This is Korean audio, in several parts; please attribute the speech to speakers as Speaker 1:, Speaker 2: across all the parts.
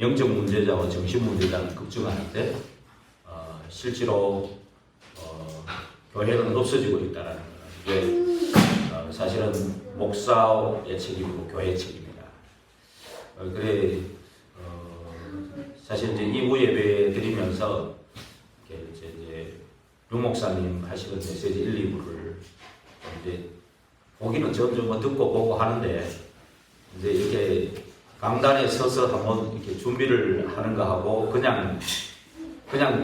Speaker 1: 영적 문제자와 정신 문제자는 급증하는데 실제로 교회는 없어지고 있다는 게 사실은 목사의 책임이고 교회의 책임이다. 그래 사실 이제 2부 예배 드리면서 이제 류 목사님 하시는 메시지 1, 2부를 이제 보기는 점점 뭐 듣고 보고 하는데 이제 이렇게 강단에 서서 한번 이렇게 준비를 하는 거 하고 그냥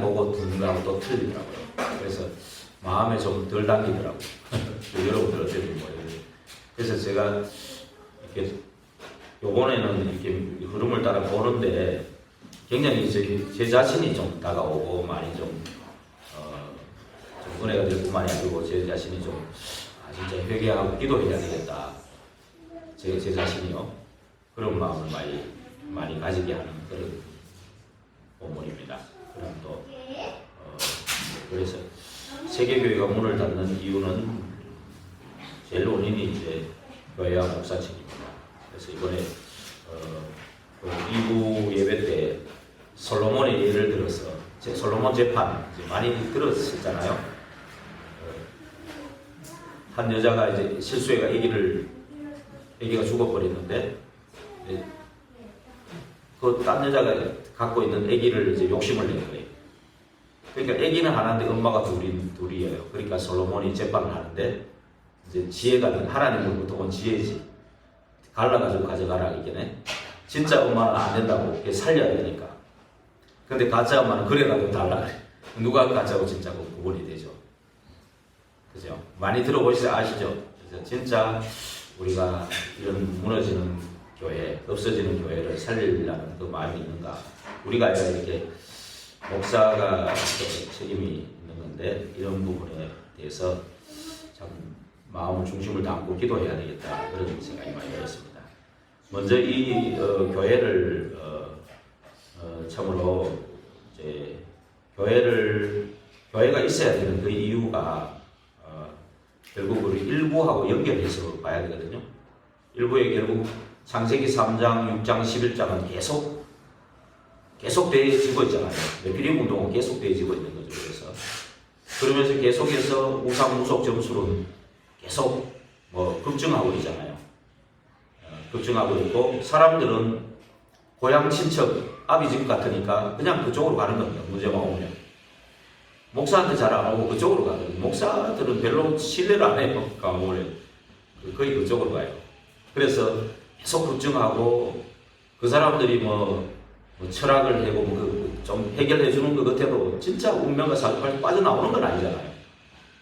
Speaker 1: 보고 듣는 거하고 또 틀리더라고요. 그래서 마음에 좀 덜 당기더라고요. 여러분들 어떻게 보여요? 그래서 제가 이렇게 요번에는 이렇게 흐름을 따라 보는데 굉장히 제 자신이 좀 다가오고 많이 좀 은혜가 될 뿐만이 아니고 제 자신이 좀 진짜 회개하고 기도해야 되겠다. 제 자신이요. 그런 마음을 많이 가지게 하는 그런 본문입니다. 그럼 또 그래서 세계교회가 문을 닫는 이유는 제일 원인이 이제 교회와 목사 책입니다. 그래서 이번에 2부 예배 때 솔로몬의 예를 들어서 솔로몬 재판 이제 많이 들었었잖아요. 한 여자가 이제 실수해가 아기가 죽어버렸는데 그 딴 여자가 갖고 있는 아기를 이제 욕심을 낸 거예요. 그러니까 아기는 하나인데 엄마가 둘이에요. 그러니까 솔로몬이 재판을 하는데 이제 지혜가 하나님은 보통은 지혜지. 갈라가지고 가져가라 이게네. 진짜 엄마는 안 된다고 살려야 되니까. 근데 가짜 엄마는 그래가지고 달라 그래. 누가 가짜고 진짜고 구분이 되죠. 그죠? 많이 들어보시죠? 아시죠? 그래서 진짜 우리가 이런 무너지는 교회, 없어지는 교회를 살리려는 그 마음이 있는가? 우리가 아니라 이렇게 목사가 책임이 있는 건데 이런 부분에 대해서 참 마음을 중심을 담고 기도해야 되겠다 그런 생각이 많이 들었습니다. 먼저 이 교회를 참으로 이제 교회가 있어야 되는 그 이유가 결국 우리 일부하고 연결해서 봐야 되거든요. 일부에 결국 창세기 3장, 6장, 11장은 계속 되어지고 있잖아요. 네피림 운동은 계속 되어지고 있는 거죠. 그러면서 계속해서 우상무속 점수는 계속 급증하고 있잖아요. 급증하고 있고 사람들은 고향 친척 아비 집 같으니까 그냥 그쪽으로 가는 겁니다. 문제가 오면 목사한테 잘 안 오고 그쪽으로 가거든요. 목사들은 별로 신뢰를 안 해요. 거의 그쪽으로 가요. 그래서 계속 급증하고 그 사람들이 철학을 하고 좀 해결해 주는 것 같아도 진짜 운명과 사주까지 빠져나오는 건 아니잖아요.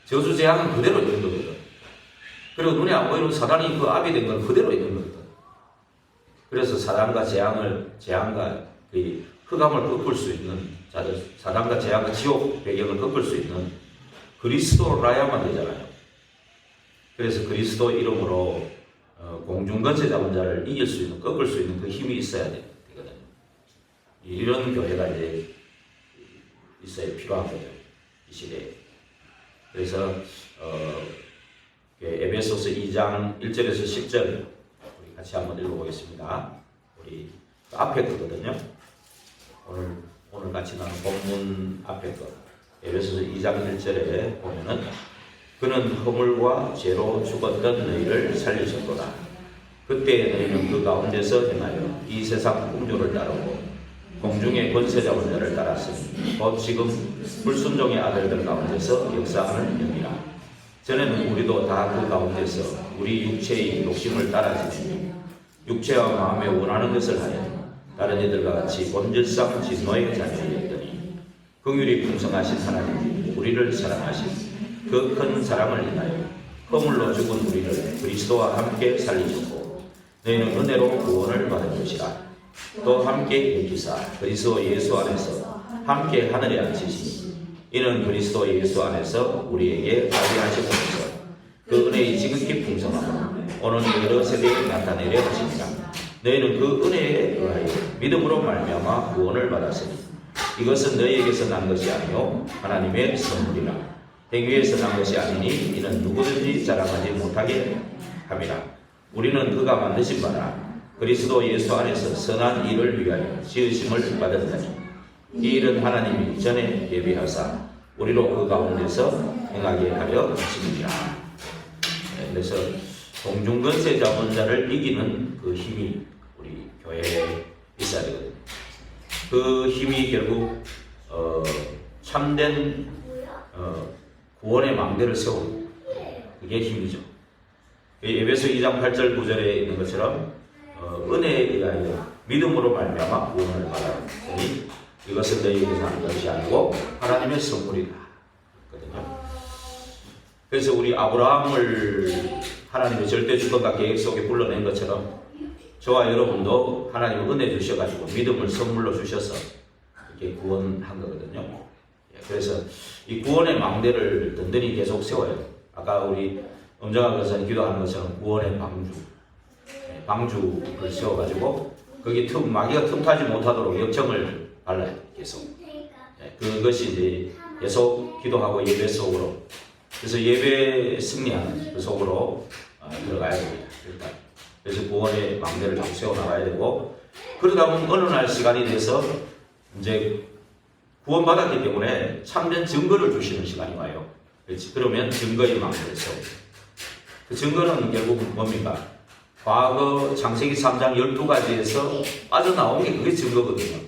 Speaker 1: 저주재앙은 그대로 있는 거거든. 그리고 눈에 안 보이는 사단이 그 압이 된 건 그대로 있는 거거든. 그래서 사단과 재앙과 그 흑암을 꺾을 수 있는 사단과 재앙과 지옥 배경을 꺾을 수 있는 그리스도라야만 되잖아요. 그래서 그리스도 이름으로 공중권세 잡은 자를 이길 수 있는, 꺾을 수 있는 그 힘이 있어야 되거든요. 이런 교회가 이제 있어야 필요한 거죠. 이 시대에. 그래서 에베소서 2장 1절에서 10절 우리 같이 한번 읽어보겠습니다. 우리 앞에 거거든요. 오늘 같이 나눈 본문 앞에 거. 에베소서 2장 1절에 보면은 그는 허물과 죄로 죽었던 너희를 살리셨도다. 그때 너희는 그 가운데서 행하여 이 세상 풍조를 따르고 공중의 권세 잡은 자를 따랐으니 곧 지금 불순종의 아들들 가운데서 역사하는 영이라. 전에는 우리도 다 그 가운데서 우리 육체의 욕심을 따라지니 육체와 마음에 원하는 것을 하여 다른 이들과 같이 본질상 진노의 자녀였더니 긍휼이 풍성하신 하나님이 우리를 사랑하신 그 큰 사랑을 인하여 허물로 죽은 우리를 그리스도와 함께 살리셨고 너희는 은혜로 구원을 받은 것이라. 또 함께 여기사 그리스도 예수 안에서 함께 하늘에 앉히시니 이는 그리스도 예수 안에서 우리에게 관리하시면서 그 은혜의 지극히 풍성함을 오는 여러 세대에 나타내려 하시니라. 너희는 그 은혜에 의하여 믿음으로 말미암아 구원을 받았으니 이것은 너희에게서 난 것이 아니요 하나님의 선물이라. 행위에서 난 것이 아니니 이는 누구든지 자랑하지 못하게 함이라. 우리는 그가 만드신 바라 그리스도 예수 안에서 선한 일을 위하여 지으심을 받았다니 이 일은 하나님이 전에 예비하사 우리로 그 가운데서 행하게 하려 하심이라. 그래서 공중권세 잡은 자를 이기는 그 힘이 우리 교회에 있어야 되거든요. 그 힘이 결국 참된 구원의 망대를 세우는 그게 힘이죠. 에베소 2장 8절 9절에 있는 것처럼 은혜에 의하여 믿음으로 말미암아 구원을 받았으니 이것은 너희에게서 난 것이 아니고 하나님의 선물이다. 거든요. 그래서 우리 아브라함을 하나님의 절대 주권과 계획 속에 불러낸 것처럼 저와 여러분도 하나님은 은혜 주셔가지고 믿음을 선물로 주셔서 이렇게 구원한 거거든요. 그래서 이 구원의 망대를 든든히 계속 세워요. 아까 우리 엄정한 것은 기도하는 것처럼 구원의 방주를 세워가지고 거기 마귀가 틈타지 못하도록 역청을 발라요. 계속. 그것이 이제 계속 기도하고 예배 속으로. 그래서 예배 승리하는 그 속으로 들어가야 됩니다. 일단. 그래서 구원의 망대를 좀 세워나가야 되고, 그러다 보면 어느 날 시간이 돼서 이제 구원받았기 때문에 참된 증거를 주시는 시간이 와요. 그렇지. 그러면 증거의 망대를 세워요. 그 증거는 결국 뭡니까? 과거 창세기 3장 12가지에서 빠져나온 게 그게 증거거든요.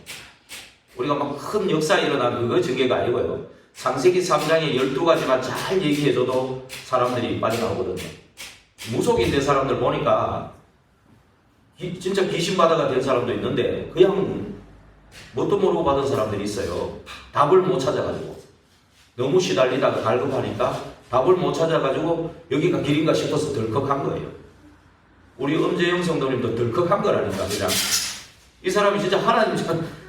Speaker 1: 우리가 막 큰 역사에 일어난 그거 증거가 아니고요. 창세기 3장의 12가지만 잘 얘기해줘도 사람들이 빠져나오거든요. 무속인 사람들 보니까 진짜 귀신바다가 된 사람도 있는데 그냥 뭣도 모르고 받은 사람들이 있어요. 답을 못 찾아가지고 너무 시달리다가 갈급하니까 답을 못 찾아가지고 여기가 길인가 싶어서 덜컥한 거예요. 우리 엄재영 성도님도 덜컥한 거라니까. 그냥 이 사람이 진짜 하나님,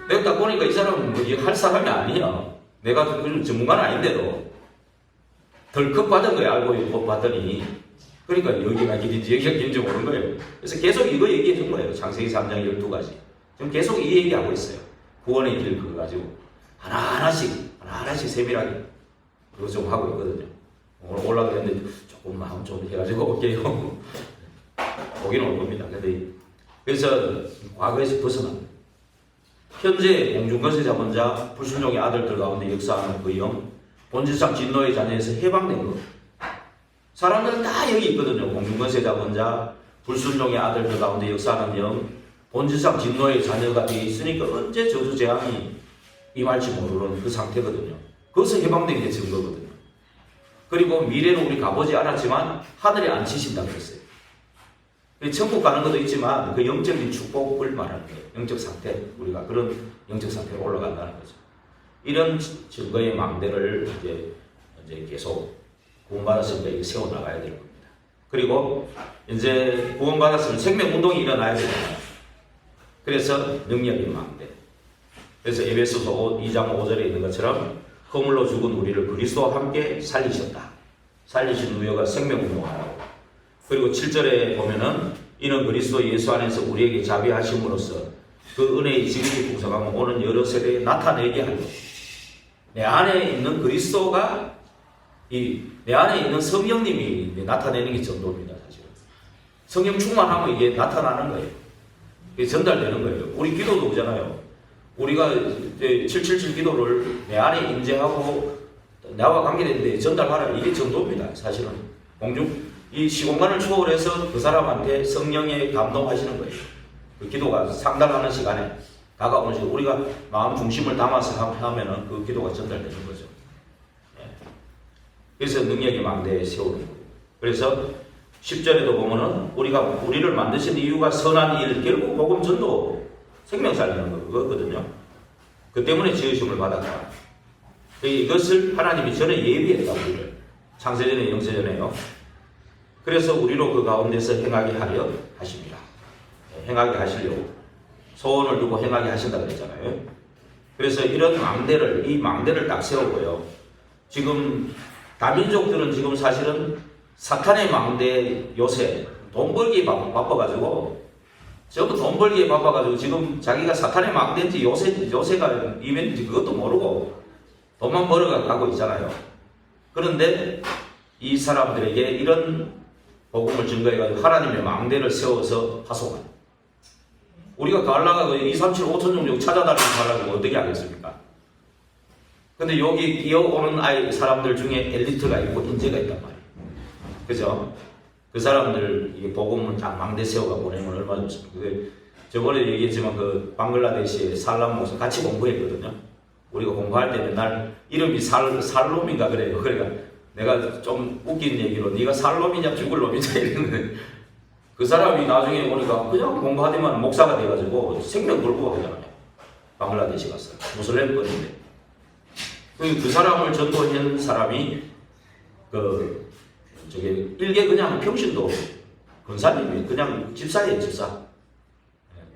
Speaker 1: 내가 딱 보니까 이 사람은 뭐 할 사람이 아니야. 내가 전문가는 아닌데도 덜컥 받은 거예요. 알고 봤더니. 그러니까 여기가 길인지 여기가 길인지 모르는 거예요. 그래서 계속 이거 얘기해 준 거예요. 창세기 3장 12가지. 지금 계속 이 얘기하고 있어요. 구원의 길 그거 가지고 하나하나씩 세밀하게 그거 좀 하고 있거든요. 오늘 올라가는데 조금 마음 좀 해가지고 올게요. 오긴 올 겁니다. 그래서 과거에서 벗어납니다. 현재 공중권세 잡은 자, 불순종의 아들들 가운데 역사하는 그 영, 본질상 진노의 자녀에서 해방된 것. 사람들은 다 여기 있거든요. 공중권세 잡은 자, 불순종의 아들들 가운데 역사하는 영, 본질상 진노의 자녀가 되어 있으니까 언제 저주 재앙이 임할지 모르는 그 상태거든요. 그것은 해방된 게 증거거든요. 그리고 미래는 우리 가보지 않았지만 하늘에 앉히신다고 했어요. 천국 가는 것도 있지만 그 영적인 축복을 말하는 거예요. 영적 상태. 우리가 그런 영적 상태로 올라간다는 거죠. 이런 증거의 망대를 이제 계속 구원받았으니까 세워나가야 될 겁니다. 그리고 이제 구원받았으면 생명운동이 일어나야 되잖아요. 그래서 능력의 망대. 그래서 에베소서 2장 5절에 있는 것처럼 허물로 죽은 우리를 그리스도와 함께 살리셨다. 살리신 우여가 생명운동하라고. 그리고 7절에 보면은 이는 그리스도 예수 안에서 우리에게 자비하심으로써 그 은혜의 지극히 풍성함을 오는 여러 세대에 나타내게 하려. 내 안에 있는 그리스도가 내 안에 있는 성령님이 나타내는 게 전도입니다. 사실은 성령 충만하면 이게 나타나는 거예요. 이게 전달되는 거예요. 우리 기도도 그잖아요. 우리가 777 기도를 내 안에 임재하고 나와 관계되는데 전달하라. 이게 전도입니다. 사실은 이 시공간을 초월해서 그 사람한테 성령의 감동하시는 거예요. 그 기도가 상달하는 시간에 다가오는 시간, 우리가 마음 중심을 담아서 하면은 그 기도가 전달되는 거죠. 그래서 능력의 망대에 세우는 거예요. 그래서 10절에도 보면은 우리를 만드신 이유가 선한 일, 결국 복음 전도, 생명 살리는 거거든요. 그 때문에 지으심을 받았다. 이것을 하나님이 전에 예비했다, 우리를. 창세전에 영세전에요. 그래서 우리로 그 가운데서 행하게 하려 하십니다. 행하게 하시려고 소원을 두고 행하게 하신다고 그랬잖아요. 그래서 이런 이 망대를 딱 세우고요. 지금 다민족들은 지금 사실은 사탄의 망대 요새 돈 벌기에 바빠가지고 전부 돈 벌기에 바빠가지고 지금 자기가 사탄의 망대인지 요새가 이벤트인지 그것도 모르고 돈만 벌어가고 있잖아요. 그런데 이 사람들에게 이런 복음을 증거해가지고 하나님의 망대를 세워서 파송하는 우리가 가려고 2, 3, 7, 5천 정도 찾아다니고 가려고 어떻게 하겠습니까? 근데 여기 이어오는 사람들 중에 엘리트가 있고 인재가 있단 말이에요. 그죠? 그 사람들 이게 복음을 딱 망대 세워가 보내면 얼마나 좋습니까? 저번에 얘기했지만 그 방글라데시의 살람 목사 같이 공부했거든요. 우리가 공부할 때 맨날 이름이 살롬인가 그래요. 그러니까 내가 좀 웃긴 얘기로 네가 살롬이냐 죽을 놈이냐 이러는데 그 사람이 나중에 보니까 그냥 공부하더만 목사가 돼가지고 생명 걸고 가잖아요. 방글라데시 갔어요. 무슬림 거인데 그 사람을 전도한 사람이 일개 그냥 평신도 권사님이 그냥 집사예요, 집사.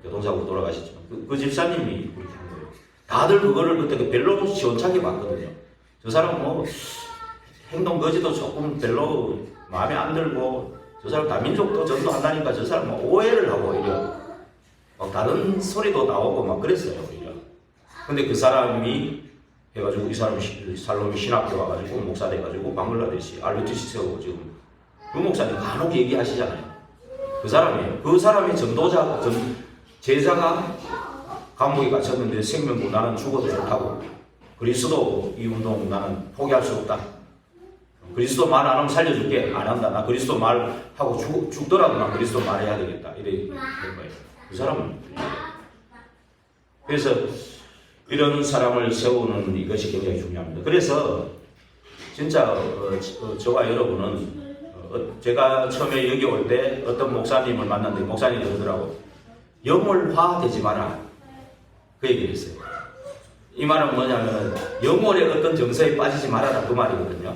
Speaker 1: 교통사고 돌아가셨지만 그 집사님이 그렇게 한 거예요. 다들 그거를 그때 별로 시원찮게 봤거든요. 저 사람 뭐 행동 거지도 조금 별로 마음에 안 들고 저 사람 다민족도 전도한다니까 저 사람 뭐 오해를 하고 오히려 막 다른 소리도 나오고 막 그랬어요 오히려. 근데 그 사람이 해가지고 이 사람이 살롬이 신학교 와가지고 목사 돼가지고 방글라데시 RUTC 세우고 지금 그 목사님 간혹 얘기하시잖아요. 그 사람이에요. 그 사람이 제자가 감옥에 갇혔는데 생명고 나는 죽어도 좋다고. 그리스도 이 운동 나는 포기할 수 없다. 그리스도 말 안 하면 살려줄게. 안 한다. 나 그리스도 말하고 죽더라도 나 그리스도 말해야 되겠다. 이런 거예요. 그 사람은. 그래서 이런 사람을 세우는 이것이 굉장히 중요합니다. 그래서 진짜 저와 여러분은 제가 처음에 여기 올 때 어떤 목사님을 만났는데 목사님이 그러더라고. 영월화 되지 마라. 그 얘기를 했어요. 이 말은 뭐냐면 영월의 어떤 정서에 빠지지 말아라 그 말이거든요.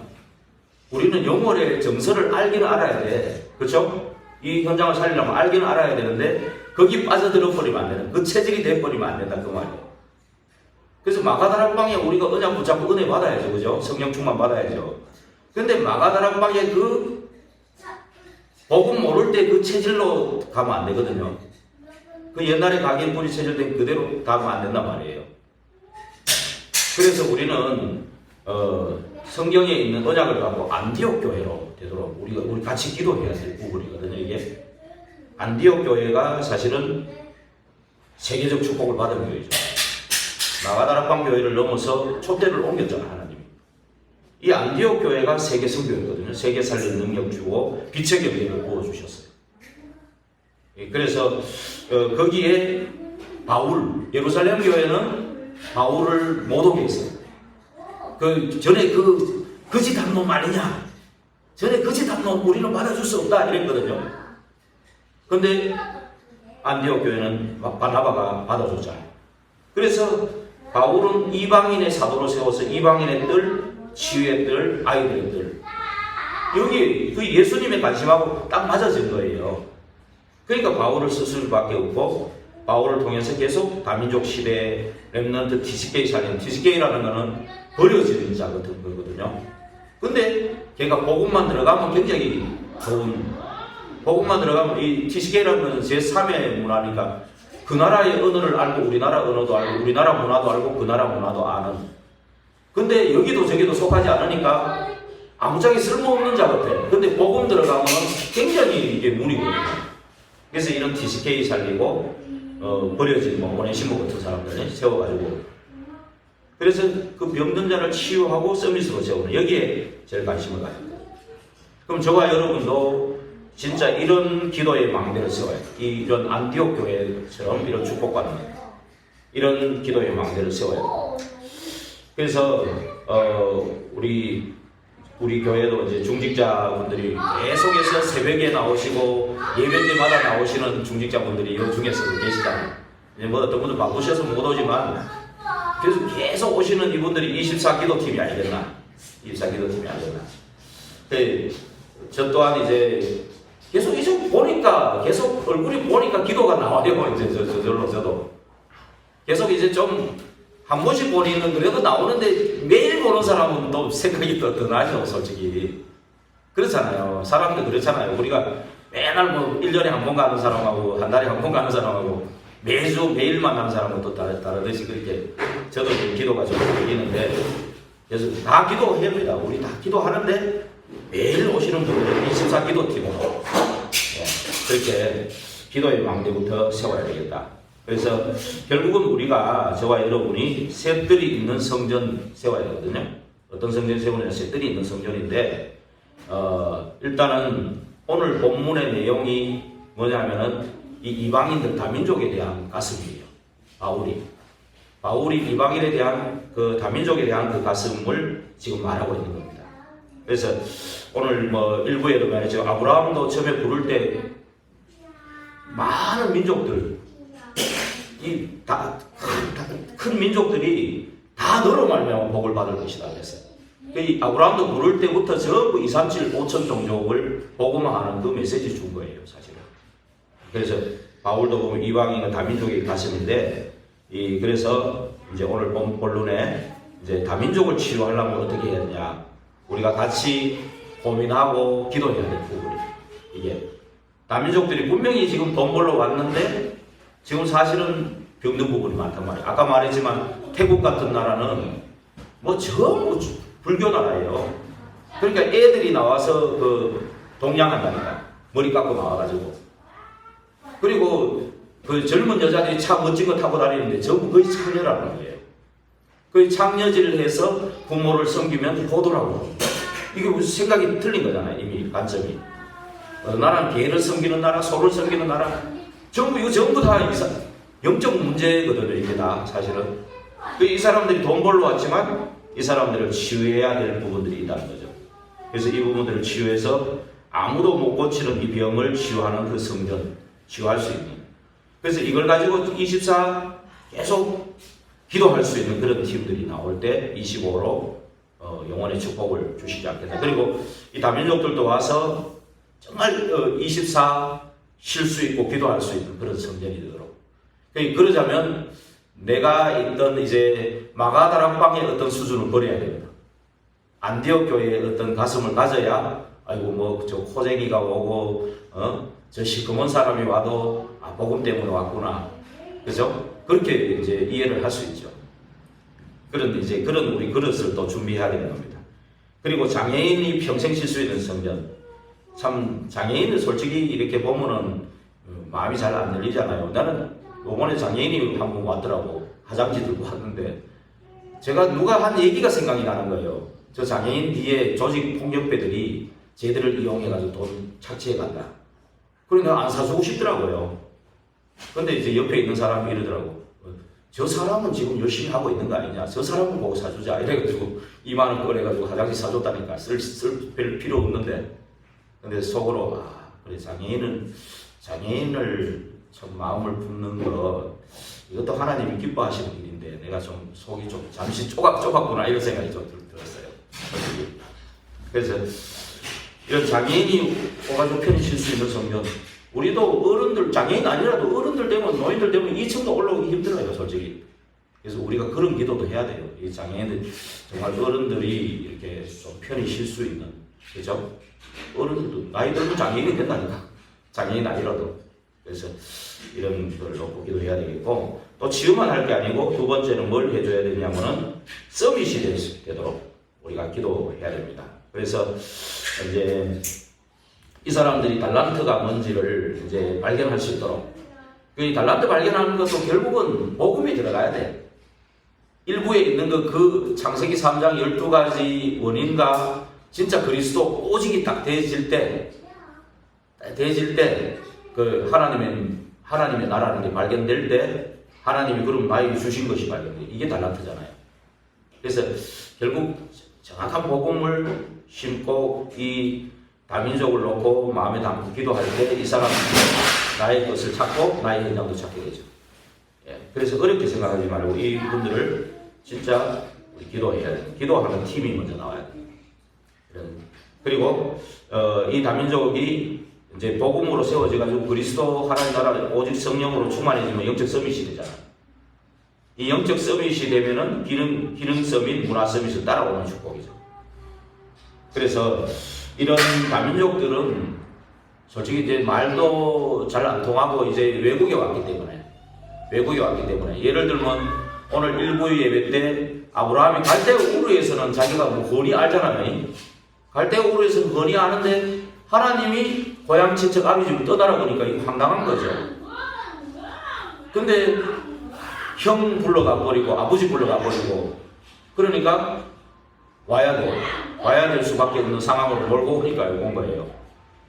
Speaker 1: 우리는 영월의 정서를 알기는 알아야 돼. 그렇죠? 이 현장을 살리려면 알기는 알아야 되는데 거기 빠져들어 버리면 안 되는 그 체질이 돼버리면 안 된다 그 말이에요. 그래서 마가다락방에 우리가 언약 붙잡고 은혜 받아야죠. 그죠? 성령 충만 받아야죠. 근데 마가다락방에 그 복음 모를 때 그 체질로 가면 안 되거든요. 그 옛날에 가긴 뿌리 체질된 그대로 가면 안 된단 말이에요. 그래서 우리는 성경에 있는 언약을 갖고 안디옥 교회로 되도록 우리 같이 기도해야 될 부분이거든요. 이게 안디옥 교회가 사실은 세계적 축복을 받은 교회죠. 마가다락방 교회를 넘어서 촛대를 옮겼잖아 하나님이. 이 안디옥 교회가 세계 선교였거든요. 세계 살리는 능력 주고 빛의 경계를 부어주셨어요. 그래서 거기에 예루살렘 교회는 바울을 못 오게 했어요. 전에 거짓 한 놈 아니냐? 전에 거짓 한 놈 우리는 받아줄 수 없다 이랬거든요. 근데 안디옥 교회는 바나바가 받아줬잖아요. 그래서 바울은 이방인의 사도로 세워서 이방인의 뜰, 치유의 뜰, 아이들의 뜰. 여기 그 예수님의 관심하고 딱 맞아진 거예요. 그러니까 바울을 쓸 수밖에 없고 바울을 통해서 계속 다민족 시대 렘넌트 TCK 살린 TCK라는 거는 버려지는 자 같은 거거든요. 근데 걔가 복음만 들어가면 굉장히 좋은 복음만 들어가면 이 TCK라는 것은 제3의 문화니까 그 나라의 언어를 알고 우리나라 언어도 알고 우리나라 문화도 알고 그 나라 문화도 아는. 근데 여기도 저기도 속하지 않으니까 아무짝에 쓸모없는 자 같아. 근데 복음 들어가면 굉장히 이게 문이거든요. 그래서 이런 TCK 살리고 버려진 오네시모 같은 사람들 세워가지고 그래서 그 병든 자를 치유하고 서밋으로 세우는 여기에 제일 관심을 가집니다. 그럼 저와 여러분도 진짜 이런 기도의 망대를 세워야 돼요. 이런 안디옥 교회처럼 이런 축복받는 이런 기도의 망대를 세워야 돼요. 그래서 우리 교회도 이제 중직자분들이 계속해서 새벽에 나오시고 예배 때마다 나오시는 중직자분들이 이 중에서도 계시잖아요. 이제 뭐 어떤 분들 바쁘셔서 못 오지만 계속 오시는 이분들이 24기도팀이 아니겠나? 24기도팀이 아니겠나? 저 또한 이제 계속 보니까 계속 얼굴이 보니까 기도가 나와요. 이제 저도 계속 이제 좀 한 번씩 보니는 그래도 나오는데 매일 보는 사람은 또 생각이 더 나죠, 솔직히. 그렇잖아요. 사람들 그렇잖아요. 우리가 맨날 뭐 1년에 한 번 가는 사람하고 한 달에 한 번 가는 사람하고 매일 만나는 사람은 또 다르듯이 그렇게 저도 기도가 좀 걸리는데 그래서 다 기도해봅니다. 우리 다 기도하는데 매일 오시는 분들은 24기도 팀으로 그렇게 기도의 망대부터 세워야 되겠다. 그래서 결국은 우리가 저와 여러분이 셋들이 있는 성전 세워야 되거든요. 어떤 성전 세우느냐, 셋들이 있는 성전인데 일단은 오늘 본문의 내용이 뭐냐면은 이 이방인들 다민족에 대한 가슴이에요. 바울이 이방인에 대한 그 다민족에 대한 그 가슴을 지금 말하고 있는 겁니다. 그래서 오늘 뭐 일부에도 말이죠. 아브라함도 처음에 부를 때 많은 민족들, 큰 민족들이 다 너로 말미암아 복을 받을 것이다 그랬어요. 이 아브라함도 부를 때부터 전부 2, 3, 7, 5천 종족을 복음화하는 그 메시지 준 거예요, 사실은. 그래서 바울도 보면 이방인은 다민족의 가슴인데, 그래서 이제 오늘 본론에 이제 다민족을 치유하려면 어떻게 해야 되냐, 우리가 같이 고민하고 기도해야 될 부분이 이게 다민족들이 분명히 지금 돈 벌러 왔는데 지금 사실은 병든 부분이 많단 말이에요. 아까 말했지만 태국 같은 나라는 뭐 전부 불교 나라예요. 그러니까 애들이 나와서 그 동양한다니까. 머리 깎고 나와가지고. 그리고 그 젊은 여자들이 차 멋진 거 타고 다니는데 전부 거의 창녀라는 거예요. 거의 창녀질을 해서 부모를 섬기면 효도라고. 이게 무슨 생각이 틀린 거잖아요. 이미 관점이. 나라는 개를 섬기는 나라, 소를 섬기는 나라. 이거 전부 다 영적 문제거든요. 이게 다 사실은. 이 사람들이 돈 벌러 왔지만 이 사람들을 치유해야 될 부분들이 있다는 거죠. 그래서 이 부분들을 치유해서 아무도 못 고치는 이 병을 치유하는 그 성전, 치유할 수 있는. 그래서 이걸 가지고 24 계속 기도할 수 있는 그런 팀들이 나올 때 25로 영원의 축복을 주시지 않겠다. 그리고 이 다민족들도 와서 정말 24 쉴 수 있고 기도할 수 있는 그런 성전이 되도록. 그러자면 내가 있던 이제 마가다락방의 어떤 수준을 버려야 됩니다. 안디옥 교회의 어떤 가슴을 가져야, 아이고 뭐 저 호쟁이가 오고 저 시커먼 사람이 와도 복음 때문에 왔구나, 그죠? 그렇게 이제 이해를 할 수 있죠. 그런데 이제 그런 우리 그릇을 또 준비해야 되는 겁니다. 그리고 장애인이 평생 쉴 수 있는 성전. 참 장애인을 솔직히 이렇게 보면은 마음이 잘 안 열리잖아요. 나는 요번에 장애인이 한 번 왔더라고. 화장지 들고 왔는데 제가 누가 한 얘기가 생각이 나는 거예요. 저 장애인 뒤에 조직 폭력배들이 쟤들을 이용해가지고 돈 착취해 간다. 그래 내가 안 사주고 싶더라고요. 근데 이제 옆에 있는 사람이 이러더라고. 저 사람은 지금 열심히 하고 있는 거 아니냐. 저 사람을 보고 사주자. 이래가지고 2만 원 꺼내가지고 화장지 사줬다니까. 쓸 필요 없는데. 근데 속으로 그래 장애인을 참 마음을 품는 거 이것도 하나님이 기뻐하시는 일인데 내가 좀 속이 좀 잠시 좁았구나 이런 생각이 좀 들었어요. 그래서 이런 장애인이 와가지고 편히 쉴 수 있는 성전, 우리도 어른들, 장애인 아니라도 어른들 되면, 노인들 되면 2층도 올라오기 힘들어요, 솔직히. 그래서 우리가 그런 기도도 해야 돼요. 이 장애인들, 정말 어른들이 이렇게 좀 편히 쉴 수 있는, 그죠? 어른들도, 나이 들면 장애인이 된다니까. 장애인 아니라도. 그래서 이런 걸 놓고 기도해야 되겠고, 또 치유만 할 게 아니고, 두 번째는 뭘 해줘야 되냐면은, 서밋이 될 수 있도록 우리가 기도해야 됩니다. 그래서 이제 이 사람들이 달란트가 뭔지를 이제 발견할 수 있도록, 이 달란트 발견하는 것도 결국은 복음이 들어가야 돼. 일부에 있는 그 창세기 3장 12가지 원인과 진짜 그리스도 오직이 딱 대해질 때 그 하나님의 나라는 게 발견될 때 하나님이 그럼 나에게 주신 것이 발견돼. 이게 달란트잖아요. 그래서 결국 정확한 복음을 심고 이 다민족을 놓고 마음에 담고 기도할 때 이 사람은 나의 것을 찾고 나의 현장도 찾게 되죠. 그래서 어렵게 생각하지 말고 이분들을 진짜 기도해야 돼요. 기도하는 팀이 먼저 나와야 돼요. 그리고 이 다민족이 이제 복음으로 세워져가지고 그리스도 하나님 나라 오직 성령으로 충만해지면 영적 서밋이 되잖아. 이 영적 서밋이 되면은 기능 서밋, 문화 서밋을 따라오는 축복이죠. 그래서 이런 다민족들은 솔직히 이제 말도 잘 안 통하고 이제 외국에 왔기 때문에 예를 들면 오늘 일부 예배 때 아브라함이 갈대 우르에서는 자기가 뭐 훤히 알잖아요. 갈대 우르에서는 훤히 아는데 하나님이 고향 친척 아비 집을 떠나라 보니까 이거 황당한 거죠. 근데 형 불러가 버리고 아버지 불러가 버리고 그러니까 와야 될 수밖에 없는 상황으로 몰고 오니까 온 거예요.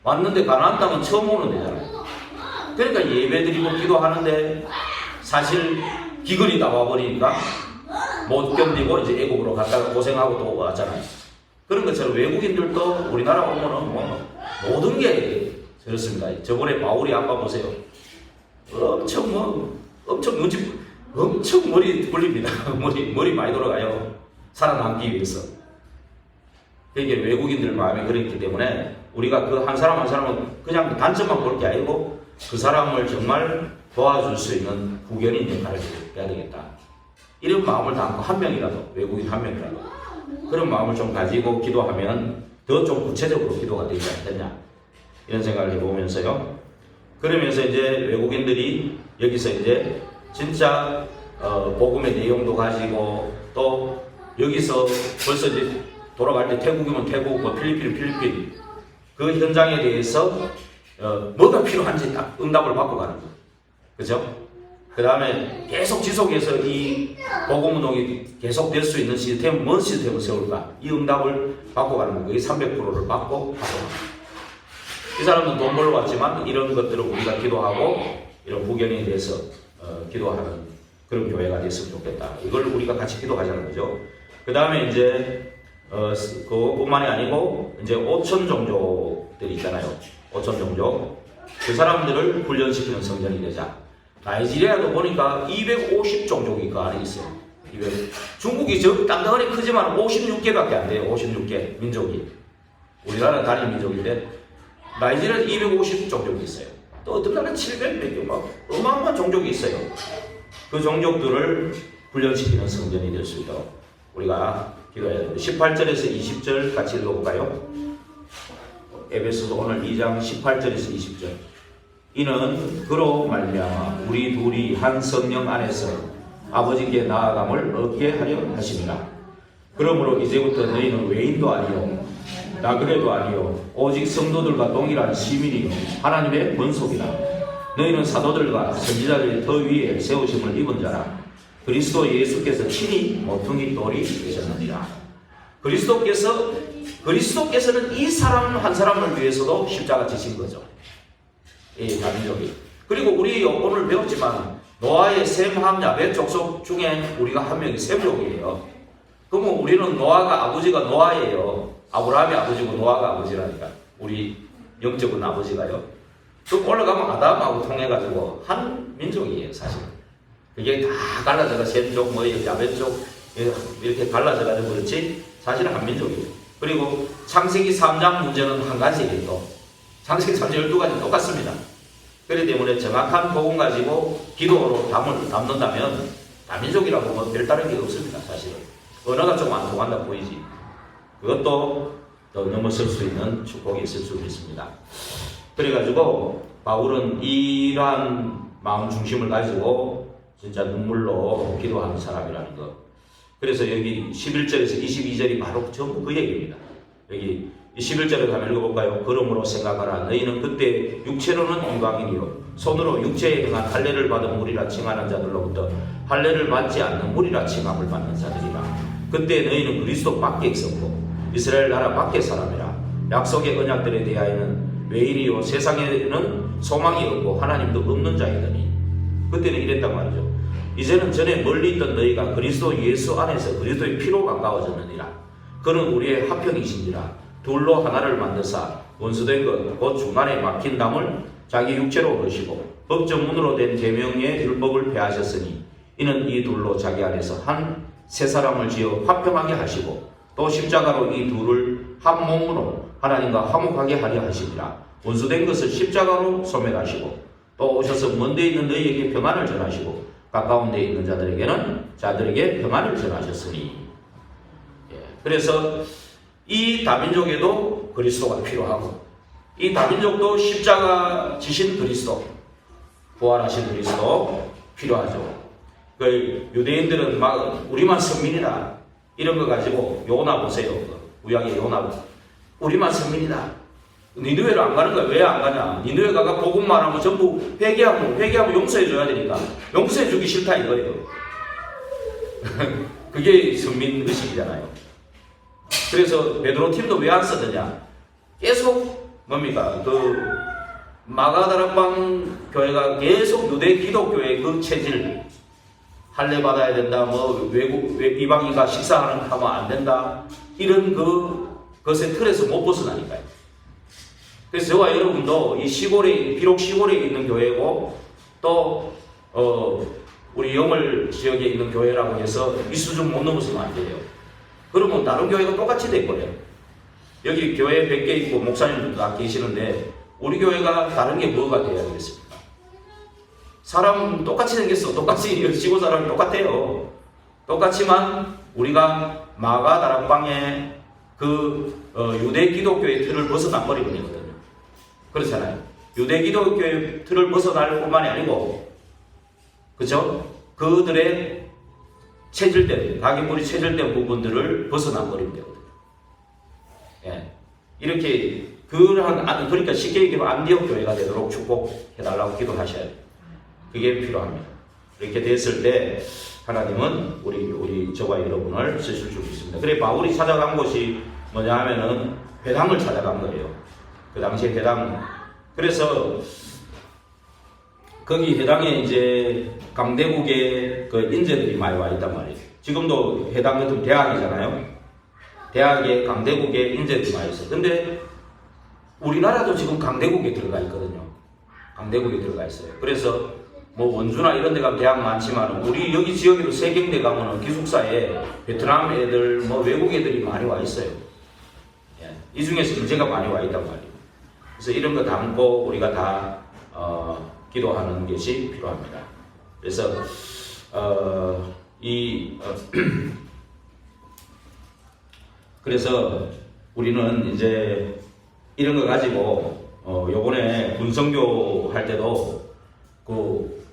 Speaker 1: 왔는데 가나안 땅은 처음 오는 데잖아요. 그러니까 예배드리고 기도하는데 사실 기근이 나와버리니까 못 견디고 이제 애국으로 갔다가 고생하고 또 왔잖아요. 그런 것처럼 외국인들도 우리나라 오면은 뭐 모든 게 그렇습니다. 저번에 바울이 아빠 보세요. 엄청 머리 굴립니다. 머리 많이 돌아가요. 살아남기 위해서. 이게 외국인들 마음이 그랬기 때문에 우리가 그 한 사람 한 사람은 그냥 단점만 볼 게 아니고 그 사람을 정말 도와줄 수 있는 후견인 역할을 해야 되겠다. 이런 마음을 담고 한 명이라도, 외국인 한 명이라도 그런 마음을 좀 가지고 기도하면 더 좀 구체적으로 기도가 되지 않겠냐 이런 생각을 해보면서요. 그러면서 이제 외국인들이 여기서 이제 진짜 복음의 내용도 가지고 또 여기서 벌써 이제 돌아갈 때 태국이면 태국, 뭐 필리핀은 필리핀 그 현장에 대해서 뭐가 필요한지 딱 응답을 받고 가는 거예요. 그죠? 그 다음에 계속 지속해서 이 복음운동이 계속 될 수 있는 시스템, 뭔 시스템을 세울까? 이 응답을 받고 가는 거예요. 거의 300%를 받고 가는 거예요. 이 사람은 돈 벌러 왔지만 이런 것들을 우리가 기도하고 이런 후견에 대해서 기도하는 그런 교회가 됐으면 좋겠다. 이걸 우리가 같이 기도하자는 거죠. 그 다음에 이제 그뿐만이 아니고 이제 5천 종족들이 있잖아요. 5천 종족. 그 사람들을 훈련시키는 성전이 되자. 나이지리아도 보니까 250 종족이 그 안에 있어요. 중국이 저 땅덩어리 크지만 56개밖에 안 돼요. 56개 민족이. 우리나라는 단일 민족인데 나이지리아는 250 종족이 있어요. 또 어떤 나라는 700몇 개 막 어마어마한 종족이 있어요. 그 종족들을 훈련시키는 성전이 될 수 있도록 우리가 기도해야 됩니다. 18절에서 20절 같이 읽어볼까요? 에베소서 오늘 2장 18절에서 20절. 이는 그로 말미암아 우리 둘이 한 성령 안에서 아버지께 나아감을 얻게 하려 하심이라. 그러므로 이제부터 너희는 외인도 아니요 나그네도 아니요 오직 성도들과 동일한 시민이요 하나님의 권속이라. 너희는 사도들과 선지자들의 더 위에 세우심을 입은 자라. 그리스도 예수께서 친히 모퉁이 돌이 되셨느니라. 그리스도께서는 이 사람 한 사람을 위해서도 십자가 지신 거죠. 이 다민족이. 그리고 우리 오늘 배웠지만 노아의 셈, 함, 야벳 족속 중에 우리가 한 명이 셈족이에요. 그러면 우리는 노아가 아버지가 노아예요. 아브라함이 아버지고 노아가 아버지라니까. 우리 영적인 아버지가요. 또 올라가면 아담하고 통해가지고 한 민족이에요, 사실. 그게 다 갈라져가 셈족, 뭐 야벳족 이렇게 갈라져가지고 그렇지 사실은 한 민족이에요. 그리고 창세기 3장 문제는 한 가지예요. 또 창세기 3장 12가지 똑같습니다. 그렇기 때문에 정확한 복음 가지고 기도로 담는다면 다민족이라고 뭐 별다른 게 없습니다. 사실은 언어가 좀 안 통한다 보이지. 그것도 더 넘어설 수 있는 축복이 있을 수 있습니다. 그래가지고 바울은 이러한 마음 중심을 가지고 진짜 눈물로 기도하는 사람이라는 것. 그래서 여기 11절에서 22절이 바로 전부 그 얘기입니다. 여기 11절에 한번 읽어볼까요? 그러므로 생각하라. 너희는 그때 육체로는 이방인이요 손으로 육체에 행한 할례를 받은 무리라 칭하는 자들로부터 할례를 받지 않는 무리라 칭함을 받는 자들이라. 그때 너희는 그리스도 밖에 있었고 이스라엘 나라 밖의 사람이라. 약속의 언약들에 대하여는 외인이요 세상에는 소망이 없고 하나님도 없는 자이더니. 그때는 이랬단 말이죠. 이제는 전에 멀리 있던 너희가 그리스도 예수 안에서 그리스도의 피로 가까워졌느니라. 그는 우리의 화평이신지라. 둘로 하나를 만드사 원수된 것 곧 중간에 막힌 담을 자기 육체로 거시고 법정문으로 된 계명의 율법을 폐하셨으니 이는 이 둘로 자기 안에서 한 세 사람을 지어 화평하게 하시고 또 십자가로 이 둘을 한 몸으로 하나님과 화목하게 하려 하시니라. 원수된 것을 십자가로 소멸하시고 또 오셔서 먼 데 있는 너희에게 평안을 전하시고 가까운 데 있는 자들에게 평안을 전하셨으니. 그래서 이 다민족에도 그리스도가 필요하고 이 다민족도 십자가 지신 그리스도, 부활하신 그리스도 필요하죠. 그 유대인들은 막 우리만 선민이다 이런 거 가지고 요나 보세요. 구약의 요나 우리만 선민이다. 니느웨를 안 가는 거야. 왜 안 가냐? 니느웨 가가 복음만 하면 전부 회개하면 용서해 줘야 되니까 용서해 주기 싫다 이거예요. 그게 선민 의식이잖아요. 그래서 베드로 팀도 왜 안 썼느냐? 계속 뭡니까? 그 마가다락방 교회가 계속 유대 기독교의 그 체질, 할례 받아야 된다, 뭐 외국 이방인과 식사하면 안 된다, 이런 그것의 틀에서 못 벗어나니까요. 그래서 저와 여러분도 이 시골에, 비록 시골에 있는 교회고 또 우리 영월 지역에 있는 교회라고 해서 이 수준 못 넘어서면 안 돼요. 그러면 다른 교회가 똑같이 돼버려요. 여기 교회 100개 있고 목사님들도 다 계시는데 우리 교회가 다른 게 뭐가 돼야 되겠습니까? 사람 똑같이 생겼어. 똑같이 시골 사람이 똑같아요. 똑같지만 우리가 마가 다락방의 유대 기독교의 틀을 벗어나 버리면 되거든요. 그렇잖아요. 유대 기독교의 틀을 벗어날 뿐만이 아니고, 그죠? 그들의 체질된, 각인물이 체질된 부분들을 벗어나 버리면 되거든요. 예. 이렇게, 그러니까 쉽게 얘기하면 안디옥 교회가 되도록 축복해달라고 기도하셔야 돼요. 그게 필요합니다. 이렇게 됐을 때, 하나님은 우리 저와 여러분을 쓰실 줄 믿습니다. 그래, 바울이 찾아간 곳이 뭐냐 하면은 회당을 찾아간 거예요. 그 당시에 회당. 그래서, 거기 회당에 이제 강대국의 그 인재들이 많이 와 있단 말이에요. 지금도 회당 같은 대학이잖아요. 대학에 강대국의 인재들이 많이 있어요. 근데 우리나라도 지금 강대국에 들어가 있거든요. 강대국에 들어가 있어요. 그래서 뭐 원주나 이런 데 가면 대학 많지만 우리 여기 지역에도 세경대 가면은 기숙사에 베트남 애들, 뭐 외국 애들이 많이 와 있어요. 예. 이 중에서 인재가 많이 와 있단 말이에요. 그래서 이런 거 담고 우리가 다 기도하는 것이 필요합니다. 그래서 그래서 우리는 이제 이런 거 가지고 요번에 군성교 할 때도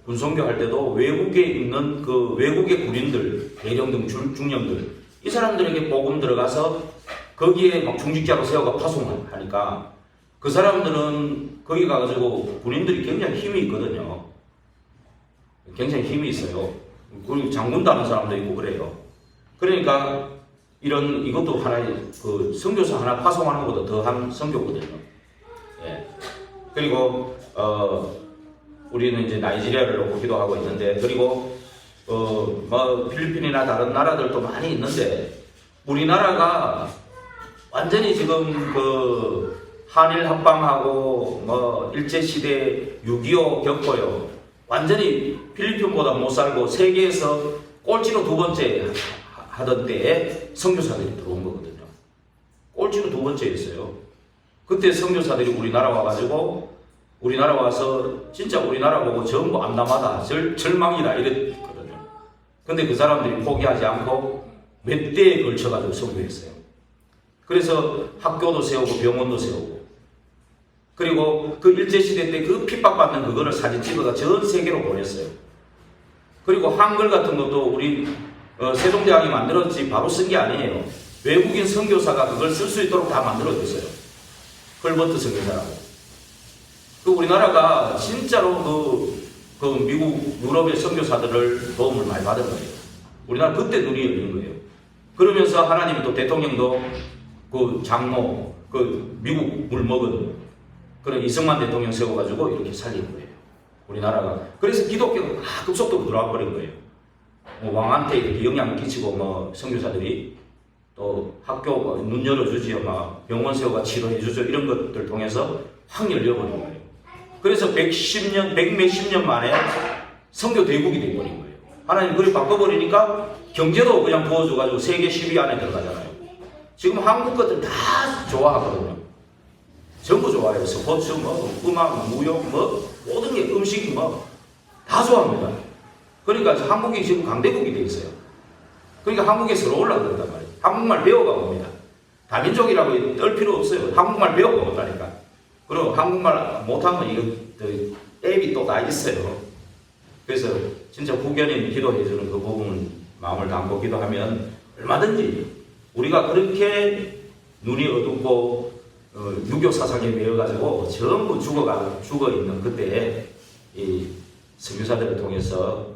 Speaker 1: 군성교 할 때도 외국에 있는 그 외국의 군인들, 대령등, 중령들, 이 사람들에게 복음 들어가서 거기에 막 중직자로 세워가 파송하니까 그 사람들은 거기 가가지고 군인들이 굉장히 힘이 있거든요. 굉장히 힘이 있어요. 그리고 장군도 하는 사람도 있고 그래요. 그러니까 이것도 하나의 그 선교사 하나 파송하는 것보다 더한 선교거든요. 예. 그리고 우리는 이제 나이지리아를 놓고 기도하고 있는데, 그리고 뭐 필리핀이나 다른 나라들도 많이 있는데 우리나라가 완전히 지금 한일 합방하고 뭐 일제시대 6.25 겪고요. 완전히 필리핀보다 못 살고 세계에서 꼴찌로 2번째 하던 때에 선교사들이 들어온 거거든요. 꼴찌로 2번째였어요. 그때 선교사들이 우리나라 와가지고 우리나라 와서 진짜 우리나라 보고 전부 암담하다, 절망이다 이랬거든요. 근데 그 사람들이 포기하지 않고 몇 대에 걸쳐가지고 선교했어요. 그래서 학교도 세우고 병원도 세우고, 그리고 그 일제시대 때 그 핍박받는 그거를 사진 찍어서 전 세계로 보냈어요. 그리고 한글 같은 것도 우리 세종대왕이 만들었지 바로 쓴 게 아니에요. 외국인 선교사가 그걸 쓸 수 있도록 다 만들어줬어요. 헐버트 선교사라고. 우리나라가 진짜로 미국, 유럽의 선교사들을 도움을 많이 받은 거예요. 우리나라 그때 눈이 열린 거예요. 그러면서 하나님이 또 대통령도 그 장로, 미국을 먹은 그런 이승만 대통령 세워가지고 이렇게 살린 거예요. 우리나라가. 그래서 기독교가 급속도로 들어와 버린 거예요. 왕한테 이렇게 영향을 끼치고 선교사들이 또 학교 눈 열어주지요. 병원 세워가 치료해주죠. 이런 것들 통해서 확 열려버린 거예요. 그래서 100몇십 년 만에 선교 대국이 돼버린 거예요. 하나님 그걸 바꿔버리니까 경제도 그냥 부어줘가지고 세계 10위 안에 들어가잖아요. 지금 한국 것들 다 좋아하거든요. 전부 좋아해요. 스포츠, 음악, 무역, 모든 게 음식, 다 좋아합니다. 그러니까 한국이 지금 강대국이 돼 있어요. 그러니까 한국에서 올라간단 말이에요. 한국말 배워가 봅니다. 다민족이라고 떨 필요 없어요. 한국말 배워가 본다니까. 그리고 한국말 못하면 이거 앱이 또 다 있어요. 그래서 진짜 후견인 기도해주는 그 부분 마음을 담고 기도하면 얼마든지 우리가 그렇게 눈이 어둡고 유교 사상에 매여가지고 전부 죽어 있는 그때에 이 선교사들을 통해서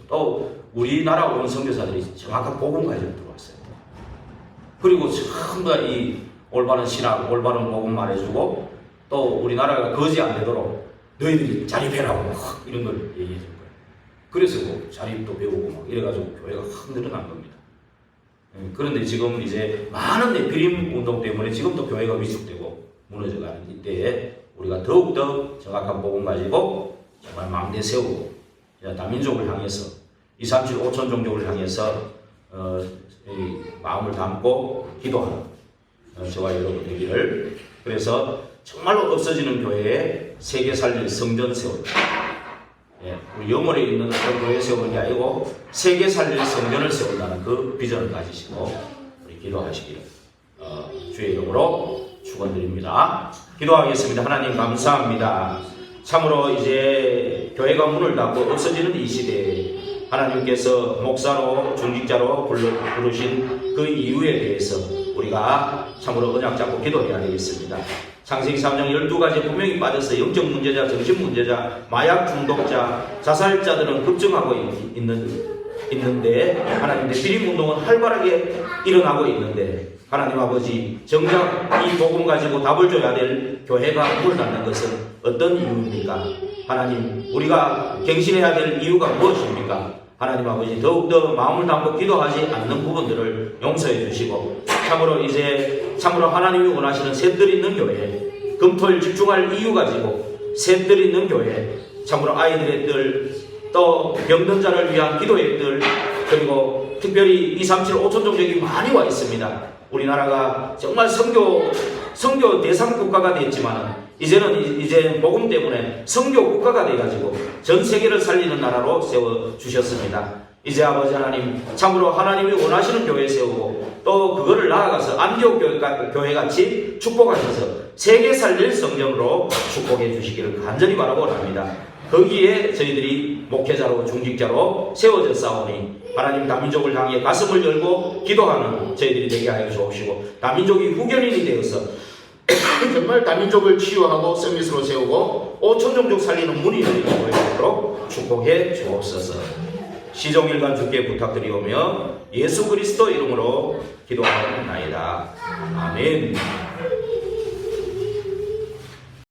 Speaker 1: 또 우리나라 온 선교사들이 정확한 복음 가지고 들어왔어요. 그리고 전부 다 이 올바른 신학, 올바른 복음 말해주고 또 우리나라가 거지 안 되도록 너희들이 자립해라고 이런 걸 얘기해 준 거예요. 그래서 뭐 자립도 배우고 막 이래가지고 교회가 확 늘어난 겁니다. 그런데 지금 이제 많은 네피림 운동 때문에 지금도 교회가 위축되고 무너져가는 이때에 우리가 더욱더 정확한 복음 가지고 정말 망대 세우고 다민족을 향해서 237 5천 종족을 향해서 마음을 담고 기도하는 저와 여러분 되기를. 그래서 정말로 없어지는 교회에 세계 살릴 성전 세운다. 우리 영월에 있는 어떤 교회 세우는 게 아니고 세계 살릴 성전을 세운다는 그 비전을 가지시고 우리 기도하시기를 주의 이름으로 축원드립니다. 기도하겠습니다. 하나님 감사합니다. 참으로 이제 교회가 문을 닫고 없어지는 이 시대에 하나님께서 목사로 중직자로 부르신 그 이유에 대해서 우리가 참으로 언약 잡고 기도해야 되겠습니다. 창세기 3장 12가지 분명히 빠져서 영적 문제자, 정신 문제자, 마약 중독자, 자살자들은 급증하고 있는데 하나님 네피림 운동은 활발하게 일어나고 있는데 하나님 아버지 정작 이 복음 가지고 답을 줘야 될 교회가 문을 닫는 것은 어떤 이유입니까? 하나님 우리가 갱신해야 될 이유가 무엇입니까? 하나님 아버지 더욱더 마음을 담고 기도하지 않는 부분들을 용서해 주시고 참으로 하나님이 원하시는 셋들 있는 교회, 금토일 집중할 이유 가지고 셋들 있는 교회, 참으로 아이들의 뜰, 또 병든 자를 위한 기도의 뜰, 그리고 특별히 237 5천 종족이 많이 와 있습니다. 우리나라가 정말 선교 대상 국가가 됐지만 이제는 복음 때문에 선교 국가가 돼가지고 전 세계를 살리는 나라로 세워주셨습니다. 이제 아버지 하나님 참으로 하나님이 원하시는 교회 세우고 또 그거를 나아가서 안디옥 교회같이 축복하셔서 세계 살릴 성전으로 축복해 주시기를 간절히 바라고 합니다. 거기에 저희들이 목회자로 중직자로 세워져 싸우니 하나님 다민족을 향해 가슴을 열고 기도하는 저희들이 되게 하여 주옵시고 다민족이 후견인이 되어서 정말 다민족을 치유하고 서밋으로 세우고 5천 종족 살리는 문이 열리는 교회로 축복해 주옵소서. 시종일관 주께 부탁드리오며 예수 그리스도 이름으로 기도하옵나이다. 아멘.